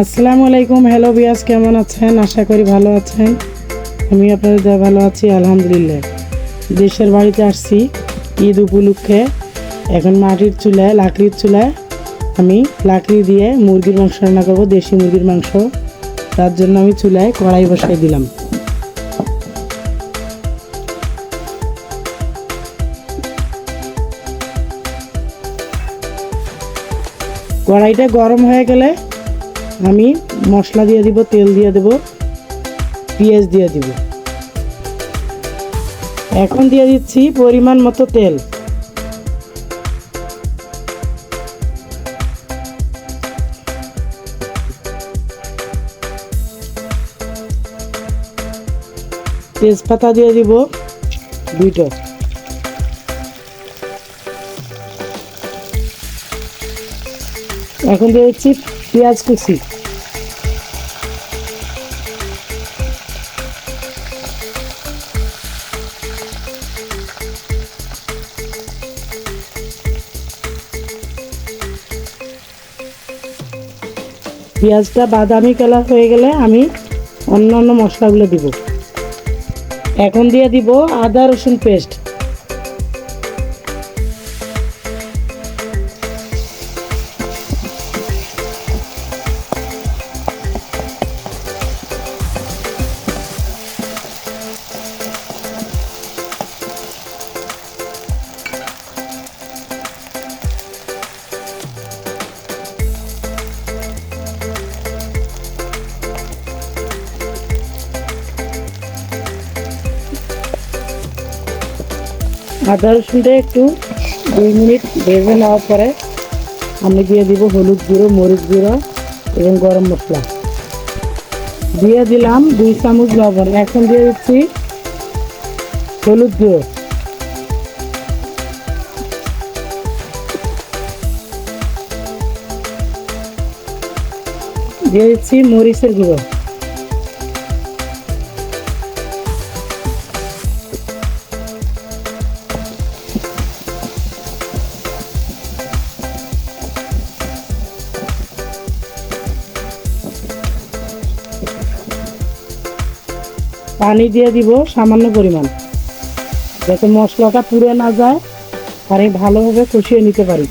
আসসালামু আলাইকুম। হ্যালো বিয়াস, কেমন আছেন? আশা করি ভালো আছেন। আমি আপনাদের দয়া ভালো আছি, আলহামদুলিল্লাহ। দেশের বাড়িতে আসছি ঈদ উপলক্ষে। এখন মাটির চুলায়, লাকড়ির চুলায় আমি লাকড়ি দিয়ে মুরগির মাংস রান্না করবো, দেশি মুরগির মাংস। তার জন্য আমি চুলায় কড়াই বসাই দিলাম। কড়াইটা গরম হয়ে গেলে আমি মশলা দিয়ে দিব, তেল দিয়ে দেব, পেঁয়াজ দিয়ে দিব। এখন দিয়ে দিচ্ছি পরিমাণ মতো তেল। তেজপাতা দিয়ে দিব দুইটা। এখন দিয়ে দিচ্ছি পেঁয়াজ কুচি। পেঁয়াজটা বাদামি কালার হয়ে গেলে আমি অন্যান্য মশলাগুলো দিব। এখন দিয়ে দিব আদা রসুন পেস্ট। আদা রসুনটা একটু 2 মিনিট ভেজে নেওয়ার পরে আমি দিয়ে দিব হলুদ গুঁড়ো, মরিচ গুঁড়ো এবং গরম মশলা। দিয়ে দিলাম 2 চামচ লবণ। এখন দিয়ে দিচ্ছি হলুদ গুঁড়ো, দিয়ে দিচ্ছি মরিচের গুঁড়ো। পানি দিয়ে দিব সামান্য পরিমাণ, যাতে মশলাটা পুড়ে না যায় আর এই ভালোভাবে কষিয়ে নিতে পারি।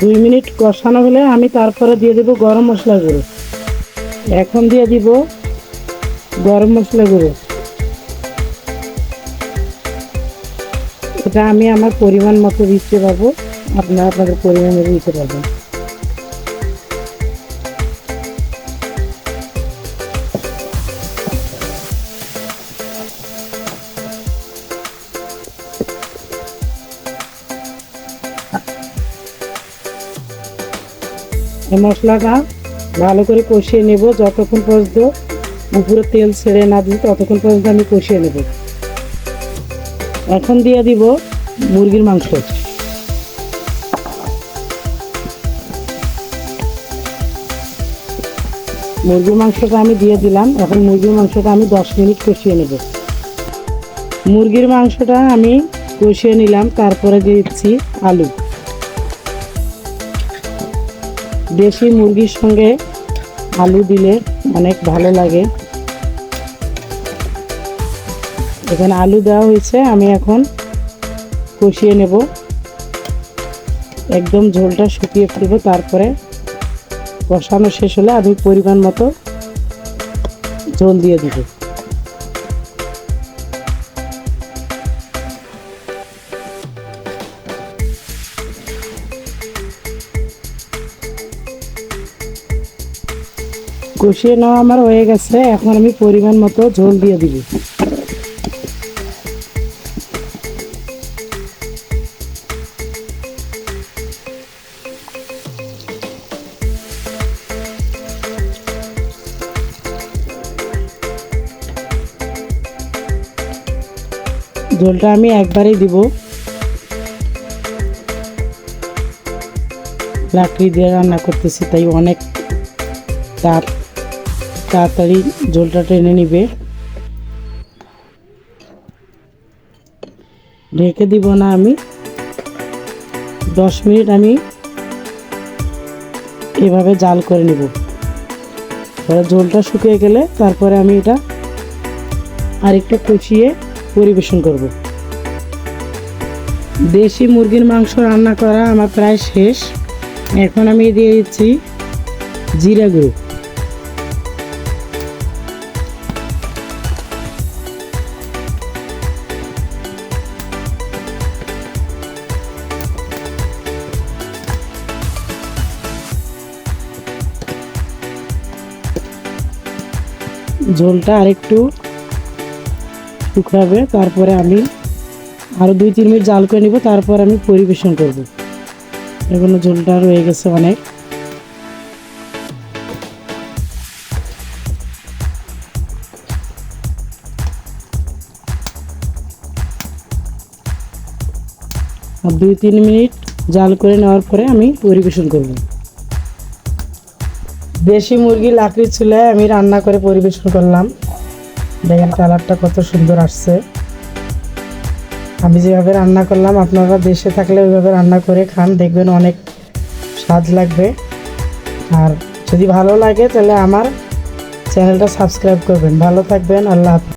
দুই মিনিট কষানো হলে আমি তারপরে দিয়ে দেব গরম মশলা গুঁড়ো। এখন দিয়ে দিব গরম মশলা গুঁড়ো। এটা আমি আমার পরিমাণ মতো দিতে পারবো, আপনারা আপনাদের পরিমাণ মতো দিতে পারবেন। এই মশলাটা ভালো করে কষিয়ে নেব, যতক্ষণ পর্যন্ত উপরে তেল ছেড়ে না দিই ততক্ষণ পর্যন্ত আমি কষিয়ে নেব। এখন দিয়ে দিব মুরগির মাংস। মুরগির মাংসটা আমি দিয়ে দিলাম। এখন মুরগির মাংসটা আমি 10 মিনিট কষিয়ে নেব। মুরগির মাংসটা আমি কষিয়ে নিলাম, তারপরে দিয়ে দিচ্ছি আলু। দেশি মুরগির সঙ্গে আলু দিলে অনেক ভালো লাগে। এখানে আলু দেওয়া হয়েছে, আমি এখন কষিয়ে নেব, একদম ঝোলটা শুকিয়ে ফেলব। তারপরে কষানো শেষ হলে আমি পরিমাণ মতো ঝোল দিয়ে দিব। কষিয়ে নেওয়া আমার হয়ে গেছে, এখন আমি পরিমাণ মতো ঝোল দিয়ে দিব। ঝোলটা আমি একবারেই দিব। লাকড়ি দিয়ে রান্না করতেছি, তাই অনেক তাপ তাড়াতাড়ি ঝোলটা টেনে নিবে। ঢেকে দিব না, আমি 10 মিনিট আমি এভাবে জাল করে নিব। পরে ঝোলটা শুকিয়ে গেলে তারপরে আমি এটা আরেকটু কষিয়ে পরিবেশন করব। দেশি মুরগির মাংস রান্না করা আমার প্রায় শেষ। এখন আমি দিয়ে দিচ্ছি জিরা গুঁড়ো। ঝোলটা আরেকটু শুকাবে, তারপরে আমি আরও 2-3 মিনিট জাল করে নিব, তারপর আমি পরিবেশন করব। এখনো ঝোলটা রয়ে গেছে অনেক। আর 2-3 মিনিট জাল করে নেওয়ার পরে আমি পরিবেশন করব। দেশি মুরগি লাকড়ির চুলায় আমি রান্না করে পরিবেশন করলাম। দেখেন কালারটা কত সুন্দর আসছে। আমি যেভাবে রান্না করলাম, আপনারা দেশে থাকলে ওইভাবে রান্না করে খান, দেখবেন অনেক স্বাদ লাগবে। আর যদি ভালো লাগে তাহলে আমার চ্যানেলটা সাবস্ক্রাইব করবেন। ভালো থাকবেন, আল্লাহ হাফেজ।